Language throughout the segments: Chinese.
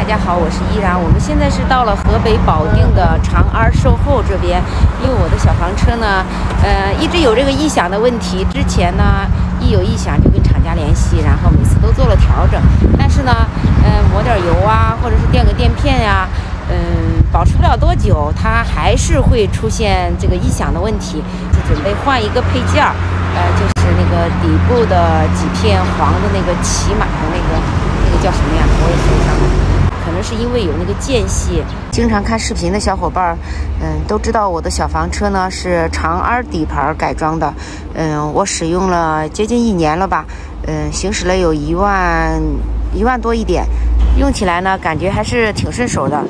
家好，我是依然。我们现在是到了河北保定的长安售后这边，因为我的小房车呢，一直有这个异响的问题。之前呢，一有异响就跟厂家联系，然后每次都做了调整，但是呢，抹点油啊，或者是垫个垫片呀，保持不了多久，它还是会出现这个异响的问题，就准备换一个配件儿，就是那个底部的几片黄的那个骑马的那个叫什么呀？我也说不上来，可能是因为有那个间隙。经常看视频的小伙伴，都知道我的小房车呢是长安底盘改装的，我使用了接近1年了吧，行驶了有1万多一点。用起来呢，感觉还是挺顺手的。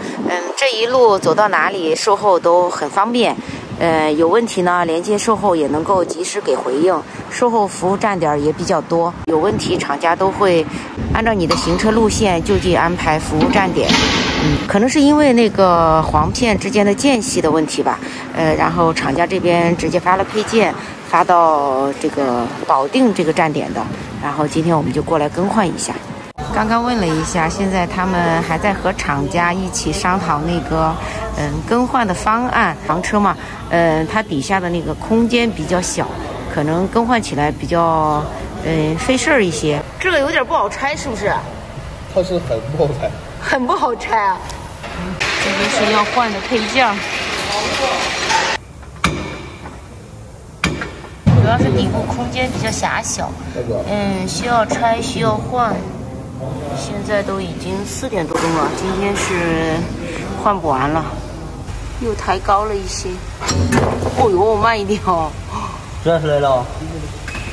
这一路走到哪里，售后都很方便。有问题呢，连接售后也能够及时给回应。售后服务站点也比较多，有问题厂家都会按照你的行车路线就近安排服务站点。可能是因为那个黄片之间的间隙的问题吧。然后厂家这边直接发了配件，发到这个保定这个站点的。然后今天我们就过来更换一下。刚刚问了一下，现在他们还在和厂家一起商讨那个更换的方案。房车嘛，它底下的那个空间比较小，可能更换起来比较费事儿一些。这个有点不好拆，是不是？它是很不好拆，很不好拆啊。这就是要换的配件，主要是底部空间比较狭小，需要拆，需要换。现在都已经4点多钟了，今天是换不完了，又抬高了一些。哦呦，慢一点哦。这是来了。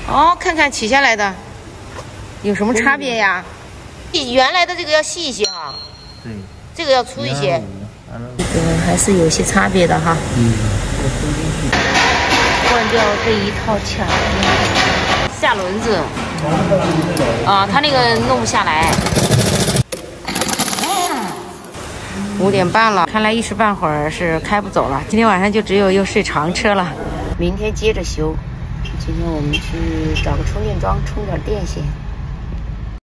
哦，看看取下来的有什么差别呀？原来的这个要细一些哈。对。这个要粗一些。这个还是有些差别的哈。换掉这一套卡，下轮子。它那个弄不下来。5点半了，看来一时半会儿是开不走了。今天晚上就只有又睡长车了，明天接着修。今天我们去找个充电桩充点电先。